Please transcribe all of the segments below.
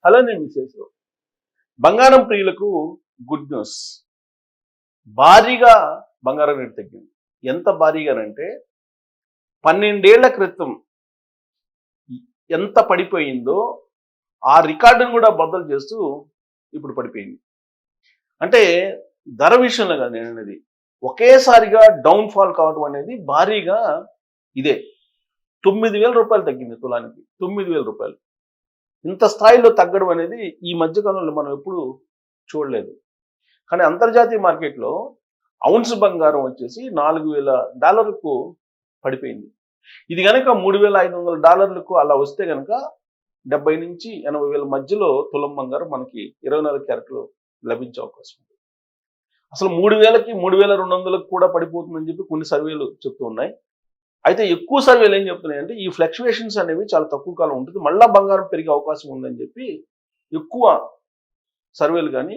Hello నేను Mrs బంగారం ప్రియులకు గుడ్ న్యూస్. భారీగా బంగారం రేటు తగ్గింది. ఎంత భారీగానంటే 12 ఏళ్ల క్రితం ఎంత పడిపోయిందో ఆ రికార్డును కూడా బద్దలు చేస్తూ ఇప్పుడు పడిపోయింది. అంటే ధర విషయంలో కాదు నేను అనేది, ఒకేసారిగా డౌన్ ఫాల్ కావడం అనేది భారీగా ఇదే. 9,000 రూపాయలు తగ్గింది తులానికి. 9,000 రూపాయలు. ఇంత స్థాయిలో తగ్గడం అనేది ఈ మధ్యకాలంలో మనం ఎప్పుడు చూడలేదు. కానీ అంతర్జాతీయ మార్కెట్లో ఔన్స్ బంగారం వచ్చేసి $4,000 పడిపోయింది. ఇది కనుక $3,500 అలా వస్తే కనుక 70 నుంచి 80,000 మధ్యలో తులం బంగారం మనకి 24 క్యారెట్లు లభించే అవకాశం ఉంది. అసలు 3,000కి 3,200లకు కూడా పడిపోతుందని చెప్పి కొన్ని సర్వేలు చెప్తూ ఉన్నాయి. అయితే ఎక్కువ సర్వేలు ఏం చెప్తున్నాయంటే ఈ ఫ్లక్చువేషన్స్ అనేవి చాలా తక్కువ కాలం ఉంటుంది, మళ్ళా బంగారం పెరిగే అవకాశం ఉందని చెప్పి ఎక్కువ సర్వేలు కానీ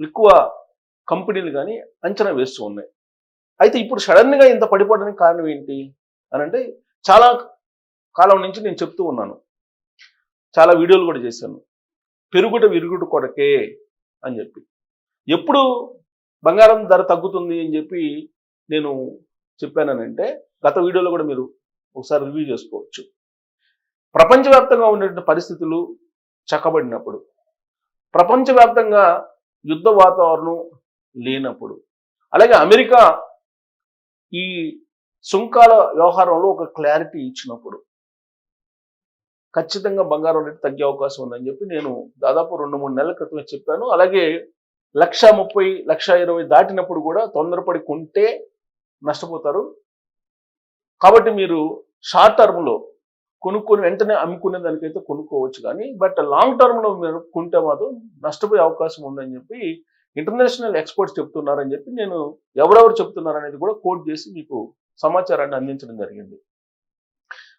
ఎక్కువ కంపెనీలు కానీ అంచనా వేస్తూ ఉన్నాయి. అయితే ఇప్పుడు సడన్గా ఇంత పడిపోవడానికి కారణం ఏంటి అని అంటే, చాలా కాలం నుంచి నేను చెప్తూ ఉన్నాను, చాలా వీడియోలు కూడా చేశాను, పెరుగుట విరుగుట కొరకే అని చెప్పి. ఎప్పుడు బంగారం ధర తగ్గుతుంది అని చెప్పి నేను చెప్పానంటే, గత వీడియోలో కూడా మీరు ఒకసారి రివ్యూ చేసుకోవచ్చు. ప్రపంచవ్యాప్తంగా ఉన్నటువంటి పరిస్థితులు చక్కబడినప్పుడు, ప్రపంచవ్యాప్తంగా యుద్ధ వాతావరణం లేనప్పుడు, అలాగే అమెరికా ఈ సుంకాల వ్యవహారంలో ఒక క్లారిటీ ఇచ్చినప్పుడు ఖచ్చితంగా బంగారం రేటు తగ్గే అవకాశం ఉందని చెప్పి నేను దాదాపు 2-3 నెలల క్రితమే చెప్పాను. అలాగే 1,30,000, 1,20,000 దాటినప్పుడు కూడా తొందరపడి కొంటే నష్టపోతారు. కాబట్టి మీరు షార్ట్ టర్మ్లో కొనుక్కొని వెంటనే అమ్ముకునే దానికైతే కొనుక్కోవచ్చు, కానీ బట్ లాంగ్ టర్మ్లో మీరు కొంటే మాత్రం నష్టపోయే అవకాశం ఉందని చెప్పి ఇంటర్నేషనల్ ఎక్స్పర్ట్స్ చెప్తున్నారని చెప్పి నేను ఎవరెవరు చెప్తున్నారనేది కూడా కోట్ చేసి మీకు సమాచారాన్ని అందించడం జరిగింది.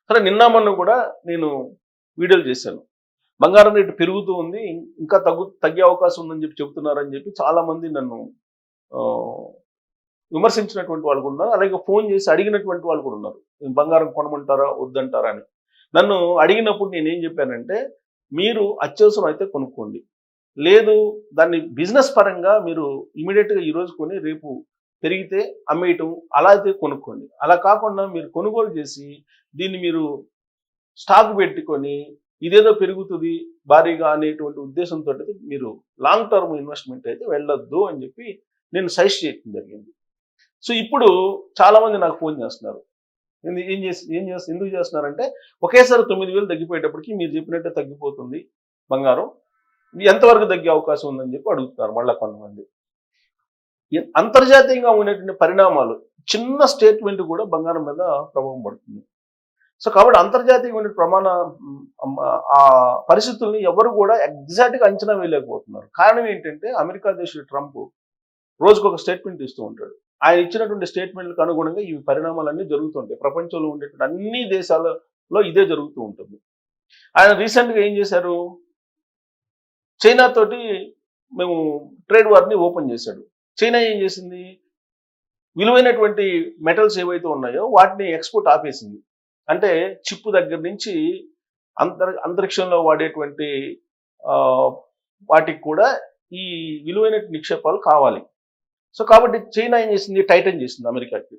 సరే, నిన్న మొన్న కూడా నేను వీడియోలు చేశాను. బంగారం రేటు పెరుగుతూ ఉంది, ఇంకా తగ్గే అవకాశం ఉందని చెప్పి చెప్తున్నారని చెప్పి చాలామంది నన్ను విమర్శించినటువంటి వాళ్ళు కూడా ఉన్నారు. అలాగే ఫోన్ చేసి అడిగినటువంటి వాళ్ళు కూడా ఉన్నారు, బంగారం కొనమంటారా వద్దంటారా అని. నన్ను అడిగినప్పుడు నేనేం చెప్పానంటే, మీరు అత్యవసరం అయితే కొనుక్కోండి, లేదు దాన్ని బిజినెస్ పరంగా మీరు ఇమీడియట్గా ఈరోజు కొని రేపు పెరిగితే అమ్మేయటం అలా అయితే కొనుక్కోండి. అలా కాకుండా మీరు కొనుగోలు చేసి దీన్ని మీరు స్టాక్ పెట్టుకొని ఇదేదో పెరుగుతుంది భారీగా అనేటువంటి ఉద్దేశంతో మీరు లాంగ్ టర్మ్ ఇన్వెస్ట్మెంట్ అయితే వెళ్ళొద్దు అని చెప్పి నేను సజెస్ట్ చేయడం జరిగింది. సో ఇప్పుడు చాలామంది నాకు ఫోన్ చేస్తున్నారు, ఎందుకు చేస్తున్నారంటే, ఒకేసారి 9,000 తగ్గిపోయేటప్పటికి మీరు చెప్పినట్టే తగ్గిపోతుంది బంగారం, ఎంతవరకు తగ్గే అవకాశం ఉందని చెప్పి అడుగుతున్నారు మళ్ళీ కొంతమంది. అంతర్జాతీయంగా ఉన్నటువంటి పరిణామాలు, చిన్న స్టేట్మెంట్ కూడా బంగారం మీద ప్రభావం పడుతుంది. సో కాబట్టి అంతర్జాతీయమైన ఆ పరిస్థితుల్ని ఎవరు కూడా ఎగ్జాక్ట్గా అంచనా వేయలేకపోతున్నారు. కారణం ఏంటంటే, అమెరికా దేశ ట్రంప్ రోజుకొక స్టేట్మెంట్ ఇస్తూ ఉంటాడు. ఆయన ఇచ్చినటువంటి స్టేట్మెంట్లకు అనుగుణంగా ఈ పరిణామాలన్నీ జరుగుతుంటాయి. ప్రపంచంలో ఉండేటువంటి అన్ని దేశాలలో ఇదే జరుగుతూ ఉంటుంది. ఆయన రీసెంట్గా ఏం చేశారు, చైనా తోటి మేము ట్రేడ్ వార్ని ఓపెన్ చేశాడు. చైనా ఏం చేసింది, విలువైనటువంటి మెటల్స్ ఏవైతే ఉన్నాయో వాటిని ఎక్స్పోర్ట్ ఆపేసింది. అంటే చిప్పు దగ్గర నుంచి అంతరిక్షంలో వాడేటువంటి వాటికి కూడా ఈ విలువైన నిక్షేపాలు కావాలి. సో కాబట్టి చైనా ఏం చేసింది, టైటన్ చేసింది అమెరికాకి.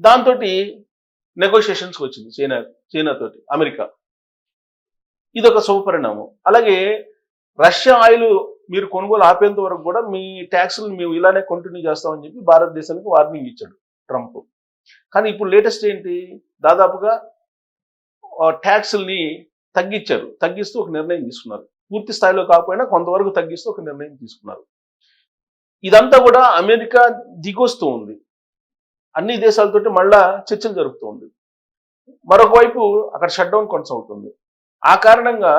దాంతో నెగోషియేషన్స్కి వచ్చింది చైనాతోటి అమెరికా. ఇదొక శుభపరిణామం. అలాగే రష్యా ఆయిల్ మీరు కొనుగోలు ఆపేంత వరకు కూడా మీ ట్యాక్స్లు మేము ఇలానే కంటిన్యూ చేస్తామని చెప్పి భారతదేశానికి వార్నింగ్ ఇచ్చాడు ట్రంప్. కానీ ఇప్పుడు లేటెస్ట్ ఏంటి, దాదాపుగా ట్యాక్స్ని తగ్గిస్తూ ఒక నిర్ణయం తీసుకున్నారు. పూర్తి స్థాయిలో కాకపోయినా కొంతవరకు తగ్గిస్తూ ఒక నిర్ణయం తీసుకున్నారు. ఇదంతా కూడా అమెరికా దిగొస్తూ ఉంది, అన్ని దేశాలతోటి మళ్ళా చర్చలు జరుపుతూ ఉంది. మరొక వైపు అక్కడ షట్ డౌన్ కొనసాగుతుంది. ఆ కారణంగా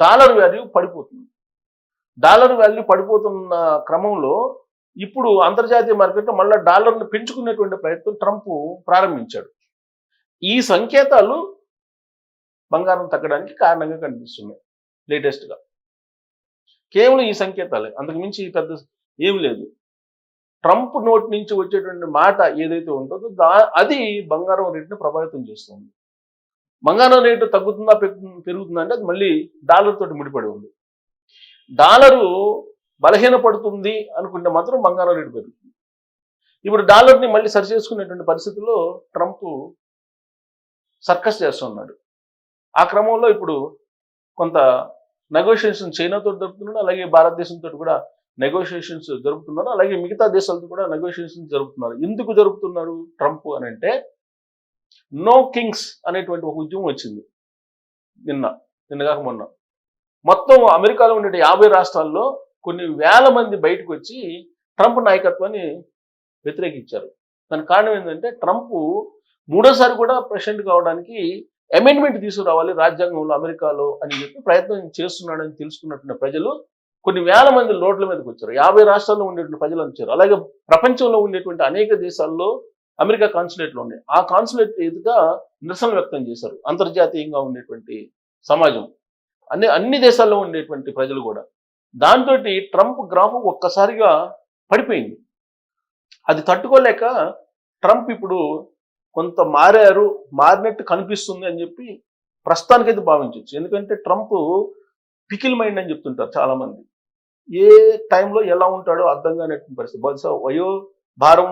డాలర్ వాల్యూ పడిపోతుంది. డాలర్ వాల్యూ పడిపోతున్న క్రమంలో ఇప్పుడు అంతర్జాతీయ మార్కెట్లో మళ్ళీ డాలర్ను పెంచుకునేటువంటి ప్రయత్నం ట్రంప్ ప్రారంభించాడు. ఈ సంకేతాలు బంగారం తగ్గడానికి కారణంగా కనిపిస్తున్నాయి లేటెస్ట్గా. కేవలం ఈ సంకేతాలే, అంతకుమించి పెద్ద ఏమి లేదు. ట్రంప్ నోటి నుంచి వచ్చేటువంటి మాట ఏదైతే ఉంటుందో అది బంగారం రేటుని ప్రభావితం చేస్తుంది. బంగారం రేటు తగ్గుతుందా పెరుగుతుందా అంటే అది మళ్ళీ డాలర్ తోటి ముడిపడి ఉంది. డాలరు బలహీనపడుతుంది అనుకుంటే మాత్రం బంగారం రేటు పెరుగుతుంది. ఇప్పుడు డాలర్ని మళ్ళీ సరి చేసుకునేటువంటి పరిస్థితుల్లో ట్రంప్ సర్కస్ చేస్తున్నాడు. ఆ క్రమంలో ఇప్పుడు కొంత నెగోషియేషన్ చైనాతో జరుపుతున్నాడు, అలాగే భారతదేశంతో కూడా నెగోషియేషన్స్ జరుపుతున్నారు, అలాగే మిగతా దేశాలతో కూడా నెగోషియేషన్స్ జరుపుతున్నారు. ఎందుకు జరుపుతున్నారు ట్రంప్ అని అంటే, నో కింగ్స్ అనేటువంటి ఒక ఉద్యమం వచ్చింది నిన్నగాక మొన్న. మొత్తం అమెరికాలో ఉండే 50 రాష్ట్రాల్లో కొన్ని వేల మంది బయటకు వచ్చి ట్రంప్ నాయకత్వాన్ని వ్యతిరేకించారు. దానికి కారణం ఏంటంటే, ట్రంప్ మూడోసారి కూడా ప్రెసిడెంట్ కావడానికి అమెండ్మెంట్ తీసుకురావాలి రాజ్యాంగంలో అమెరికాలో అని చెప్పి ప్రయత్నం చేస్తున్నాడని తెలుసుకున్నటువంటి ప్రజలు కొన్ని వేల మంది రోడ్ల మీదకి వచ్చారు. 50 రాష్ట్రాల్లో ఉండేటువంటి ప్రజలు వచ్చారు. అలాగే ప్రపంచంలో ఉండేటువంటి అనేక దేశాల్లో అమెరికా కాన్సులేట్లు ఉన్నాయి. ఆ కాన్సులేట్ ఎదుగా నిరసన వ్యక్తం చేశారు అంతర్జాతీయంగా ఉండేటువంటి సమాజం, అన్ని దేశాల్లో ఉండేటువంటి ప్రజలు కూడా. దాంతో ట్రంప్ గ్రాఫ్ ఒక్కసారిగా పడిపోయింది. అది తట్టుకోలేక ట్రంప్ ఇప్పుడు కొంత మారినట్టు కనిపిస్తుంది అని చెప్పి ప్రస్తుతానికైతే భావించవచ్చు. ఎందుకంటే ట్రంప్ పికిల్ మైండ్ అని చెప్తుంటారు చాలా మంది. ఏ టైంలో ఎలా ఉంటాడో అర్థం కానటువంటి పరిస్థితి. బహుశా భారం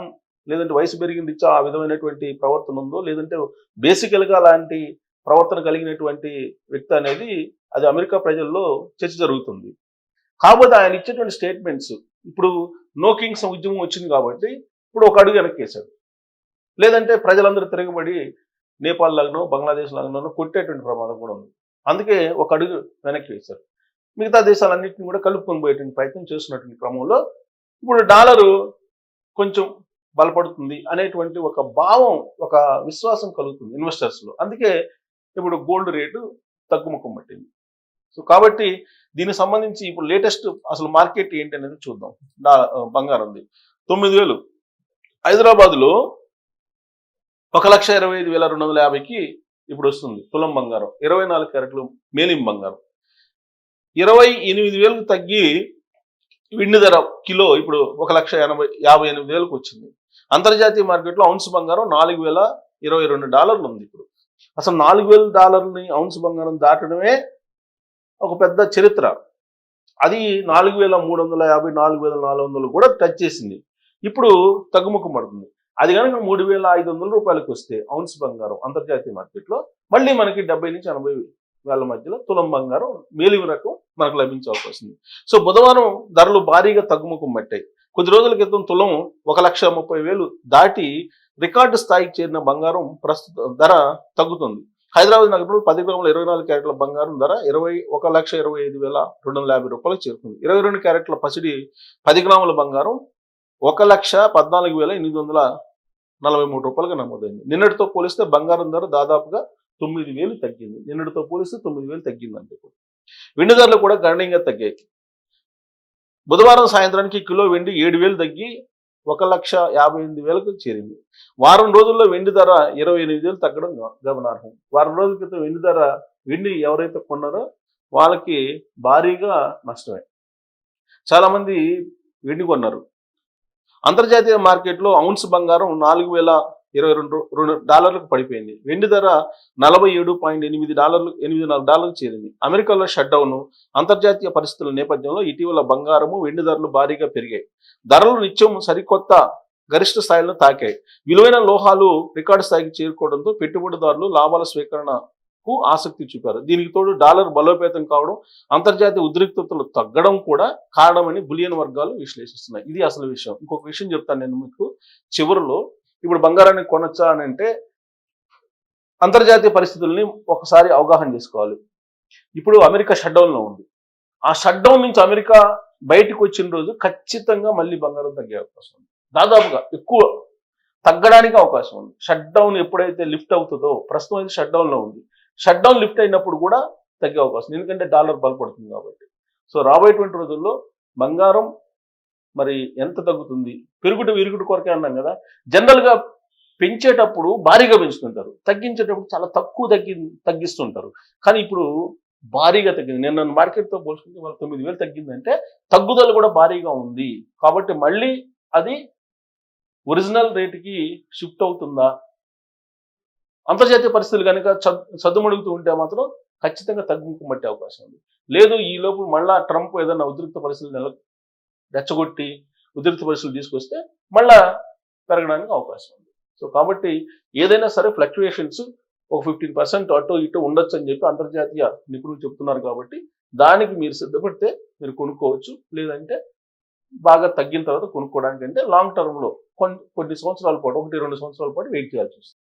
లేదంటే వయసు పెరిగింది ఇచ్చా ఆ విధమైనటువంటి ప్రవర్తన ఉందో, లేదంటే బేసికల్గా అలాంటి ప్రవర్తన కలిగినటువంటి వ్యక్తి అనేది అది అమెరికా ప్రజల్లో చర్చ జరుగుతుంది. కాకపోతే ఆయన ఇచ్చేటువంటి స్టేట్మెంట్స్, ఇప్పుడు నో కింగ్స్ ఉద్యమం వచ్చింది కాబట్టి ఇప్పుడు ఒక అడుగు వెనక్కేశాడు. లేదంటే ప్రజలందరూ తిరగబడి నేపాల్ లాగానో బంగ్లాదేశ్ లాగానో కొట్టేటువంటి ప్రమాదం కూడా ఉంది. అందుకే ఒక అడుగు వెనక్కి వేశారు. మిగతా దేశాలన్నింటినీ కూడా కలుపుకొని పోయేటువంటి ప్రయత్నం చేస్తున్నటువంటి క్రమంలో ఇప్పుడు డాలరు కొంచెం బలపడుతుంది అనేటువంటి ఒక భావం, ఒక విశ్వాసం కలుగుతుంది ఇన్వెస్టర్స్లో. అందుకే ఇప్పుడు గోల్డ్ రేటు తగ్గుముఖం పట్టింది. సో కాబట్టి దీనికి సంబంధించి ఇప్పుడు లేటెస్ట్ అసలు మార్కెట్ ఏంటి అనేది చూద్దాం. బంగారంది 9,000 హైదరాబాద్లో 1,25,250కి ఇప్పుడు వస్తుంది తులం బంగారం. 24 క్యారెట్లు మేలిం బంగారం 28,000కు తగ్గి వెండి ధర కిలో ఇప్పుడు 1,58,000కు వచ్చింది. అంతర్జాతీయ మార్కెట్లో ఔన్స్ బంగారం $4,022 ఉంది. ఇప్పుడు అసలు $4,000 ఔన్స్ బంగారం దాటడమే ఒక పెద్ద చరిత్ర. అది 4,350 4,400 కూడా టచ్ చేసింది. ఇప్పుడు తగ్గుముఖం పడుతుంది. అది కనుక 3,500 రూపాయలకు వస్తే ఔన్స్ బంగారం అంతర్జాతీయ మార్కెట్లో మళ్ళీ మనకి 70 నుంచి 80 వేల మధ్యలో తులం బంగారం మేలిమి రకం మనకు లభించే అవకాశం ఉంది. సో బుధవారం ధరలు భారీగా తగ్గుముఖం పట్టాయి. కొద్ది రోజుల క్రితం తులం 1,30,000 దాటి రికార్డు స్థాయికి చేరిన బంగారం ప్రస్తుత ధర తగ్గుతుంది. హైదరాబాద్ నగరంలో 10 గ్రాముల 24 క్యారెట్ల బంగారం ధర 1,25,250 రూపాయలకు చేరుకుంది. 22 క్యారెట్ల పసిడి 10 గ్రాముల బంగారం 1,14,843 రూపాయలుగా నమోదైంది. నిన్నటితో పోలిస్తే బంగారం ధర దాదాపుగా 9,000 తగ్గింది. నిన్నటితో పోలిస్తే 9,000 తగ్గిందంటే వెండి ధరలు కూడా గణనీయంగా తగ్గాయి. బుధవారం సాయంత్రానికి కిలో వెండి 7,000 తగ్గి 1,58,000కు చేరింది. వారం రోజుల్లో వెండి ధర 28,000 తగ్గడం గమనార్హం. వారం రోజుల క్రితం వెండి ఎవరైతే కొన్నారో వాళ్ళకి భారీగా నష్టమే. చాలా మంది వెండి కొన్నారు. అంతర్జాతీయ మార్కెట్లో ఔన్స్ బంగారం $4,022 పడిపోయింది. వెండి ధర $47.84 చేరింది. అమెరికాలో షట్డౌన్, అంతర్జాతీయ పరిస్థితుల నేపథ్యంలో ఇటీవల బంగారము, వెండి ధరలు భారీగా పెరిగాయి. ధరలు నిత్యం సరికొత్త గరిష్ట స్థాయిలను తాకాయి. విలువైన లోహాలు రికార్డు స్థాయికి చేరుకోవడంతో పెట్టుబడిదారులు లాభాల స్వీకరణకు ఆసక్తి చూపారు. దీనికి తోడు డాలర్ బలోపేతం కావడం, అంతర్జాతీయ ఉద్రిక్తతలు తగ్గడం కూడా కారణమని బులియన్ వర్గాలు విశ్లేషిస్తున్నాయి. ఇది అసలు విషయం. ఇంకొక విషయం చెప్తాను నేను మీకు చివరిలో. ఇప్పుడు బంగారాన్ని కొనొచ్చా అని అంటే అంతర్జాతీయ పరిస్థితుల్ని ఒకసారి అవగాహన చేసుకోవాలి. ఇప్పుడు అమెరికా షట్డౌన్లో ఉంది. ఆ షట్డౌన్ నుంచి అమెరికా బయటకు వచ్చిన రోజు ఖచ్చితంగా మళ్ళీ బంగారం తగ్గే అవకాశం ఉంది. దాదాపుగా ఎక్కువ తగ్గడానికి అవకాశం ఉంది. షట్డౌన్ ఎప్పుడైతే లిఫ్ట్ అవుతుందో, ప్రస్తుతం అయితే షట్డౌన్లో ఉంది, షట్డౌన్ లిఫ్ట్ అయినప్పుడు కూడా తగ్గే అవకాశం, ఎందుకంటే డాలర్ బలపడుతుంది కాబట్టి. సో రాబోయేటువంటి రోజుల్లో బంగారం మరి ఎంత తగ్గుతుంది? పెరుగుట విరుగుడు కొరకే అన్నాం కదా. జనరల్గా పెంచేటప్పుడు భారీగా పెంచుతుంటారు, తగ్గించేటప్పుడు చాలా తక్కువ తగ్గిస్తుంటారు. కానీ ఇప్పుడు భారీగా తగ్గింది. నిన్న మార్కెట్తో పోల్చుకుంటే వాళ్ళ 9,000 తగ్గిందంటే తగ్గుదల కూడా భారీగా ఉంది. కాబట్టి మళ్ళీ అది ఒరిజినల్ రేటుకి షిఫ్ట్ అవుతుందా అంతర్జాతీయ పరిస్థితులు కనుక సద్దుమణుగుతూ ఉంటే మాత్రం ఖచ్చితంగా తగ్గుముఖం పట్టే అవకాశం ఉంది. లేదు ఈ లోపు మళ్ళా ట్రంప్ ఏదైనా ఉద్రిక్త పరిస్థితులు రెచ్చగొట్టి ఉద్రిక్త పరిస్థితులు తీసుకొస్తే మళ్ళా పెరగడానికి అవకాశం ఉంది. సో కాబట్టి ఏదైనా సరే ఫ్లక్చుయేషన్స్ ఒక 15% అటు ఇటు ఉండొచ్చు అని చెప్పి అంతర్జాతీయ నిపుణులు చెప్తున్నారు. కాబట్టి దానికి మీరు సిద్ధపడితే మీరు కొనుక్కోవచ్చు. లేదంటే బాగా తగ్గిన తర్వాత కొనుక్కోవడానికి అంటే లాంగ్ టర్మ్ లో కొన్ని సంవత్సరాల పాటు 1-2 సంవత్సరాల పాటు వెయిట్ చేయాల్సి వస్తుంది.